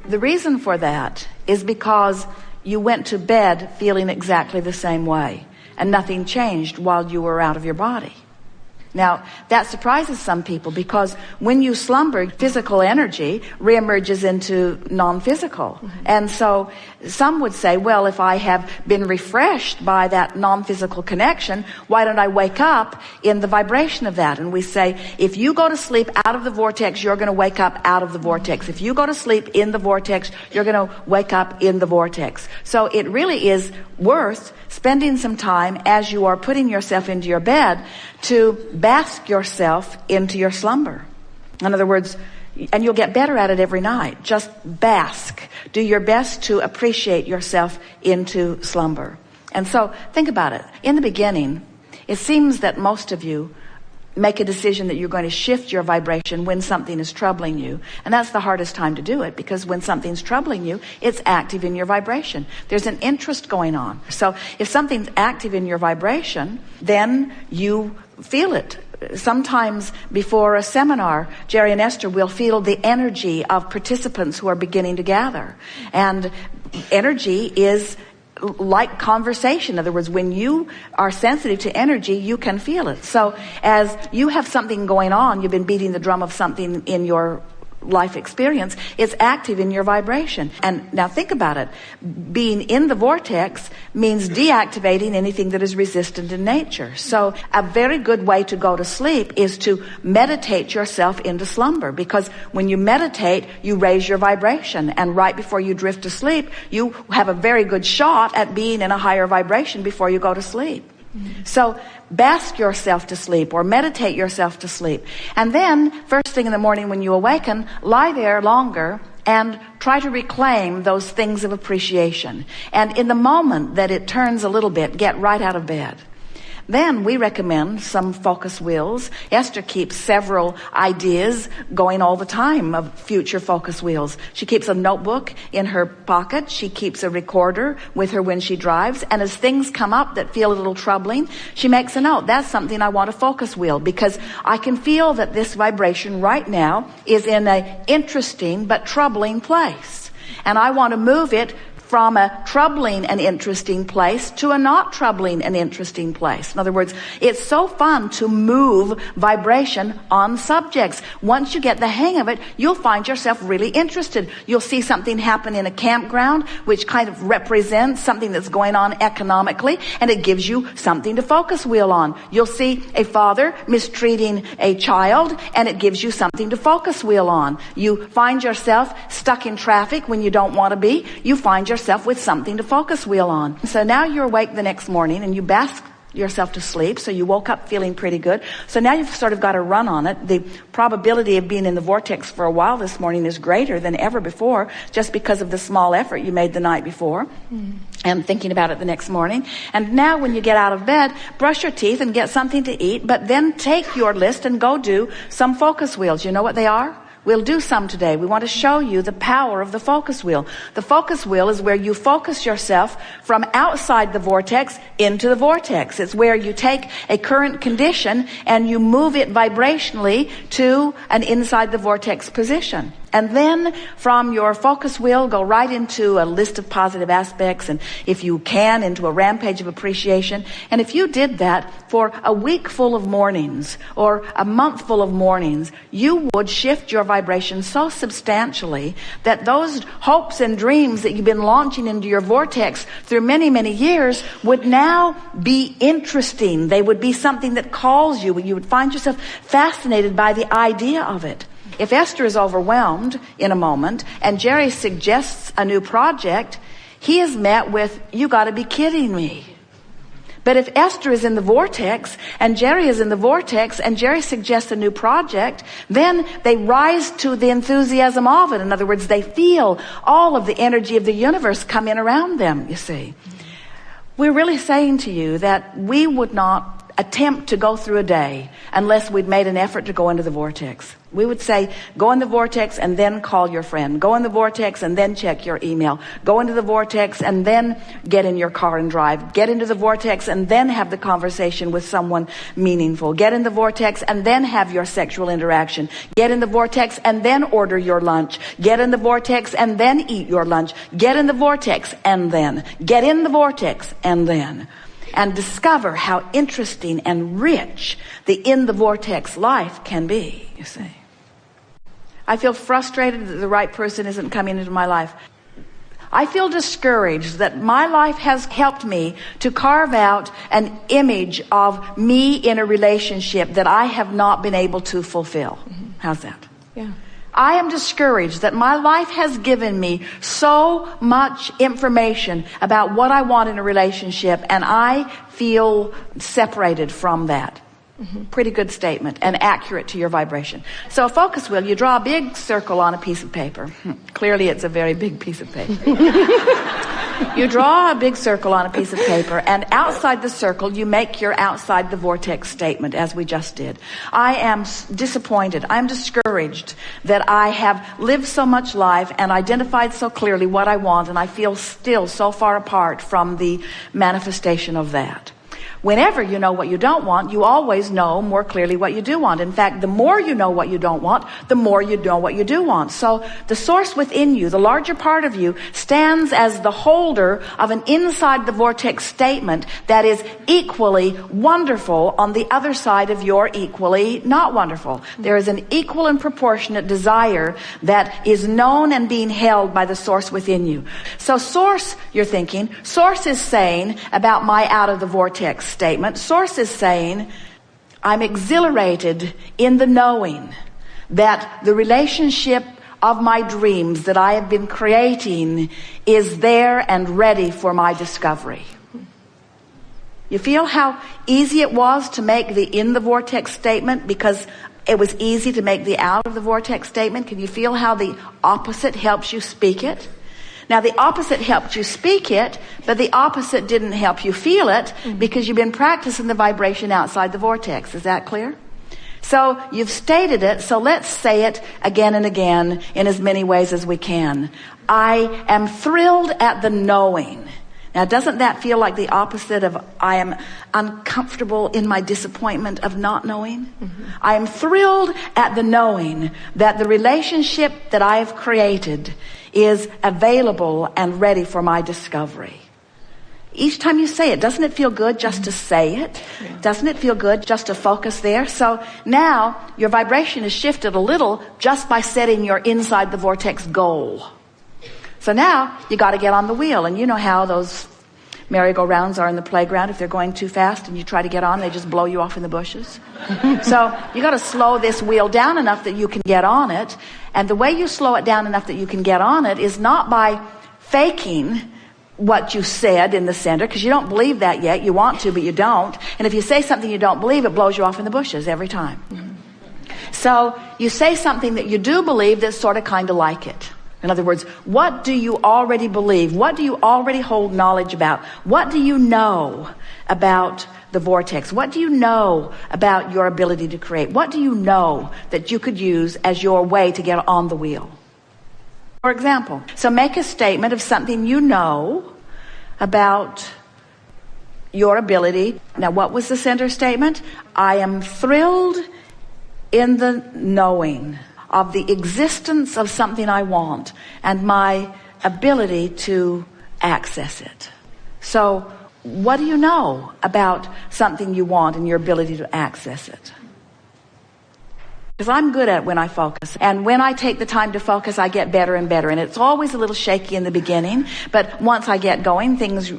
The reason for that is because you went to bed feeling exactly the same way, and nothing changed while you were out of your body. Now, that surprises some people because when you slumber, physical energy reemerges into non-physical. And so some would say, well, if I have been refreshed by that non-physical connection, why don't I wake up in the vibration of that? And we say, if you go to sleep out of the vortex, you're going to wake up out of the vortex. If you go to sleep in the vortex, you're going to wake up in the vortex. So it really is worth spending some time as you are putting yourself into your bed to bask yourself into your slumber. In other words, and you'll get better at it every night. Just bask. Do your best to appreciate yourself into slumber. And so think about it. In the beginning, it seems that most of you make a decision that you're going to shift your vibration when something is troubling you. And that's the hardest time to do it, because when something's troubling you, it's active in your vibration. There's an interest going on. So if something's active in your vibration, then you feel it. Sometimes before a seminar, Jerry and Esther will feel the energy of participants who are beginning to gather. And energy is like conversation. In other words, when you are sensitive to energy, you can feel it. So as you have something going on, you've been beating the drum of something in your life experience, it's active in your vibration. And now think about it. Being in the vortex means deactivating anything that is resistant in nature. So a very good way to go to sleep is to meditate yourself into slumber, because when you meditate, you raise your vibration. And right before you drift to sleep, you have a very good shot at being in a higher vibration before you go to sleep. So bask yourself to sleep, or meditate yourself to sleep. And then first thing in the morning when you awaken, lie there longer and try to reclaim those things of appreciation. And in the moment that it turns a little bit, get right out of bed. Then we recommend some focus wheels. Esther keeps several ideas going all the time of future focus wheels. She keeps a notebook in her pocket. She keeps a recorder with her when she drives. And as things come up that feel a little troubling, she makes a note. That's something I want a focus wheel, because I can feel that this vibration right now is in an interesting but troubling place. And I want to move it from a troubling and interesting place to a not troubling and interesting place. In other words, it's so fun to move vibration on subjects. Once you get the hang of it, you'll find yourself really interested. You'll see something happen in a campground, which kind of represents something that's going on economically, and it gives you something to focus wheel on. You'll see a father mistreating a child, and it gives you something to focus wheel on. You find yourself stuck in traffic when you don't want to be. You find yourself with something to focus wheel on. So now you're awake the next morning and you bask yourself to sleep. So you woke up feeling pretty good. So now you've sort of got a run on it. The probability of being in the vortex for a while this morning is greater than ever before, just because of the small effort you made the night before and thinking about it the next morning. And now when you get out of bed, brush your teeth and get something to eat, but then take your list and go do some focus wheels. You know what they are? We'll do some today. We want to show you the power of the focus wheel. The focus wheel is where you focus yourself from outside the vortex into the vortex. It's where you take a current condition and you move it vibrationally to an inside the vortex position. And then from your focus wheel, go right into a list of positive aspects, and if you can, into a rampage of appreciation. And if you did that for a week full of mornings or a month full of mornings, you would shift your vibration so substantially that those hopes and dreams that you've been launching into your vortex through many, many years would now be interesting. They would be something that calls you. You would find yourself fascinated by the idea of it. If Esther is overwhelmed in a moment and Jerry suggests a new project, he is met with, "You got to be kidding me." But if Esther is in the vortex and Jerry is in the vortex and Jerry suggests a new project, then they rise to the enthusiasm of it. In other words, they feel all of the energy of the universe come in around them, you see. We're really saying to you that we would not attempt to go through a day unless we'd made an effort to go into the vortex. We would say, go in the vortex and then call your friend. Go in the vortex and then check your email. Go into the vortex and then get in your car and drive. Get into the vortex and then have the conversation with someone meaningful. Get in the vortex and then have your sexual interaction. Get in the vortex and then order your lunch. Get in the vortex and then eat your lunch. Get in the vortex and then. Get in the vortex and then. And discover how interesting and rich the in the vortex life can be, you see. I feel frustrated that the right person isn't coming into my life. I feel discouraged that my life has helped me to carve out an image of me in a relationship that I have not been able to fulfill. How's that? Yeah. I am discouraged that my life has given me so much information about what I want in a relationship, and I feel separated from that. Pretty good statement and accurate to your vibration. So a focus wheel, you draw a big circle on a piece of paper. Clearly it's a very big piece of paper. You draw a big circle on a piece of paper, and outside the circle you make your outside the vortex statement, as we just did. I am disappointed. I'm discouraged that I have lived so much life and identified so clearly what I want, and I feel still so far apart from the manifestation of that. Whenever you know what you don't want, you always know more clearly what you do want. In fact, the more you know what you don't want, the more you know what you do want. So the source within you, the larger part of you, stands as the holder of an inside the vortex statement that is equally wonderful on the other side of your equally not wonderful. There is an equal and proportionate desire that is known and being held by the source within you. So source, you're thinking, source is saying about my out of the vortex statement. Source is saying, I'm exhilarated in the knowing that the relationship of my dreams that I have been creating is there and ready for my discovery. You feel how easy it was to make the in the vortex statement because it was easy to make the out of the vortex statement? Can you feel how the opposite helps you speak it? Now, the opposite helped you speak it, but the opposite didn't help you feel it because you've been practicing the vibration outside the vortex. Is that clear? So you've stated it, so let's say it again and again in as many ways as we can. I am thrilled at the knowing. Now, doesn't that feel like the opposite of I am uncomfortable in my disappointment of not knowing? I am thrilled at the knowing that the relationship that I have created is available and ready for my discovery. Each time you say it, doesn't it feel good just to say it? Yeah. Doesn't it feel good just to focus there? So now your vibration is shifted a little just by setting your inside the vortex goal. So now you got to get on the wheel, and you know how those merry-go-rounds are in the playground. If they're going too fast and you try to get on, they just blow you off in the bushes. So you got to slow this wheel down enough that you can get on it. And the way you slow it down enough that you can get on it is not by faking what you said in the center, because you don't believe that yet. You want to, but you don't. And if you say something you don't believe, it blows you off in the bushes every time. So you say something that you do believe that's sort of kind of like it. In other words, what do you already believe? What do you already hold knowledge about? What do you know about the vortex? What do you know about your ability to create? What do you know that you could use as your way to get on the wheel? For example, so make a statement of something you know about your ability. Now, what was the center statement? I am thrilled in the knowing of the existence of something I want and my ability to access it. So what do you know about something you want and your ability to access it? Because I'm good at it when I focus. And when I take the time to focus, I get better and better. And it's always a little shaky in the beginning. But once I get going, things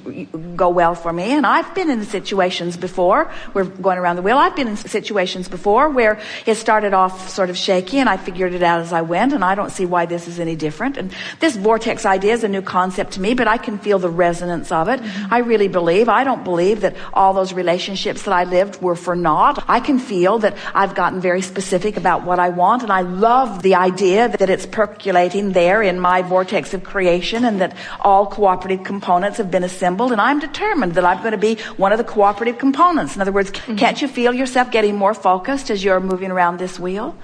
go well for me. And I've been in situations before, we're going around the wheel, I've been in situations before where it started off sort of shaky and I figured it out as I went. And I don't see why this is any different. And this vortex idea is a new concept to me, but I can feel the resonance of it. I really believe. I don't believe that all those relationships that I lived were for naught. I can feel that I've gotten very specific about about what I want, and I love the idea that it's percolating there in my vortex of creation, and that all cooperative components have been assembled, and I'm determined that I'm going to be one of the cooperative components. In other words, can't you feel yourself getting more focused as you're moving around this wheel?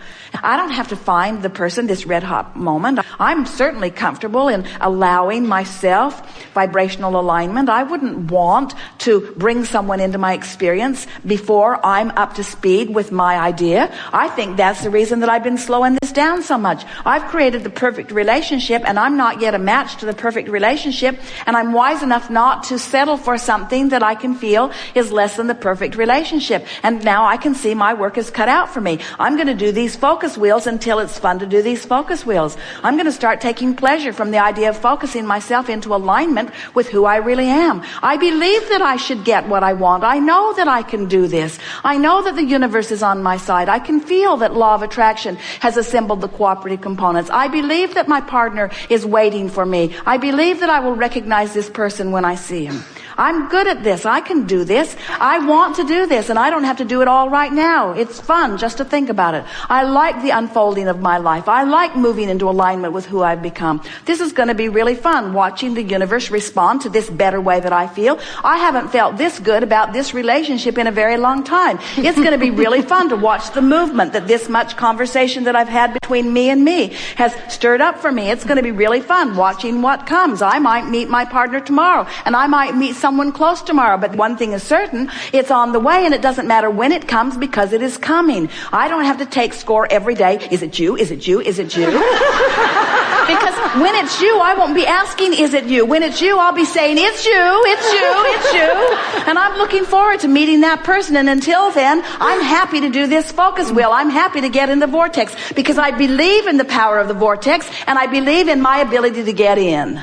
I don't have to find the person, this red hot moment. I'm certainly comfortable in allowing myself vibrational alignment. I wouldn't want to bring someone into my experience before I'm up to speed with my idea. I think that's the reason that I've been slowing this down so much. I've created the perfect relationship, and I'm not yet a match to the perfect relationship, and I'm wise enough not to settle for something that I can feel is less than the perfect relationship. And now I can see my work is cut out for me. I'm going to do these focus wheels until it's fun to do these focus wheels. I'm going to start taking pleasure from the idea of focusing myself into alignment with who I really am. I believe that I should get what I want. I know that I can do this. I know that the universe is on my side. I can feel that law of attraction has assembled the cooperative components. I believe that my partner is waiting for me. I believe that I will recognize this person when I see him. I'm good at this. I can do this. I want to do this, and I don't have to do it all right now. It's fun just to think about it. I like the unfolding of my life. I like moving into alignment with who I've become. This is going to be really fun, watching the universe respond to this better way that I feel. I haven't felt this good about this relationship in a very long time. It's going to be really fun to watch the movement that this much conversation that I've had between me and me has stirred up for me. It's going to be really fun watching what comes. I might meet my partner tomorrow, and I might meet someone close tomorrow, but one thing is certain, it's on the way, and it doesn't matter when it comes because it is coming. I don't have to take score every day. Is it you? Is it you? Is it you? Because when it's you, I won't be asking, is it you? When it's you, I'll be saying, it's you, it's you, it's you. And I'm looking forward to meeting that person, and until then, I'm happy to do this focus wheel. I'm happy to get in the vortex because I believe in the power of the vortex, and I believe in my ability to get in.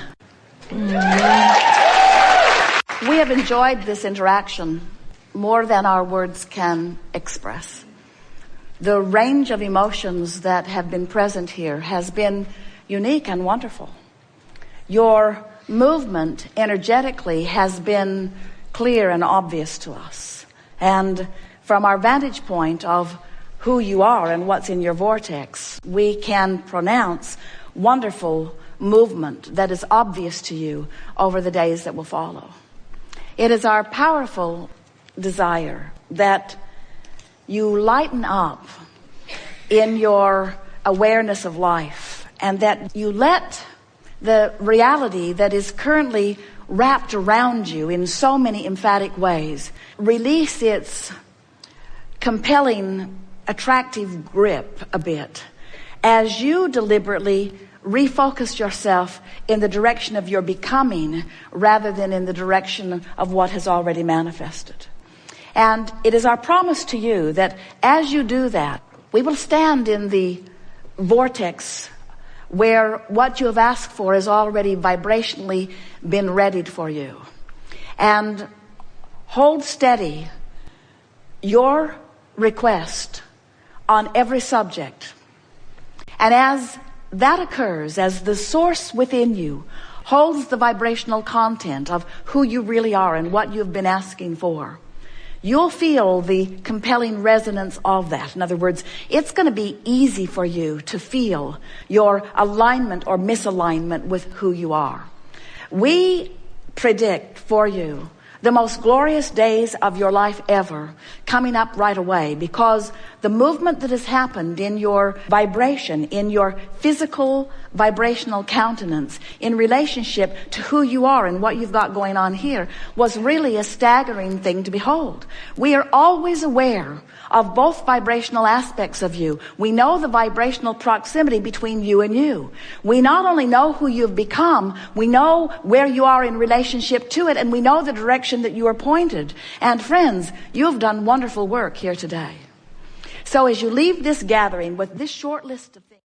We have enjoyed this interaction more than our words can express. The range of emotions that have been present here has been unique and wonderful. Your movement energetically has been clear and obvious to us. And from our vantage point of who you are and what's in your vortex, we can pronounce wonderful movement that is obvious to you over the days that will follow. It is our powerful desire that you lighten up in your awareness of life, and that you let the reality that is currently wrapped around you in so many emphatic ways release its compelling, attractive grip a bit as you deliberately refocus yourself in the direction of your becoming rather than in the direction of what has already manifested. And it is our promise to you that as you do that, we will stand in the vortex where what you have asked for has already vibrationally been readied for you. And hold steady your request on every subject. And as that occurs, as the source within you holds the vibrational content of who you really are and what you've been asking for, you'll feel the compelling resonance of that. In other words, it's going to be easy for you to feel your alignment or misalignment with who you are. We predict for you the most glorious days of your life ever coming up right away, because the movement that has happened in your vibration, in your physical vibrational countenance in relationship to who you are and what you've got going on here was really a staggering thing to behold. We are always aware of both vibrational aspects of you. We know the vibrational proximity between you and you. We not only know who you've become, we know where you are in relationship to it, and we know the direction that you are pointed. And friends, you have done wonderful work here today. So as you leave this gathering with this short list of things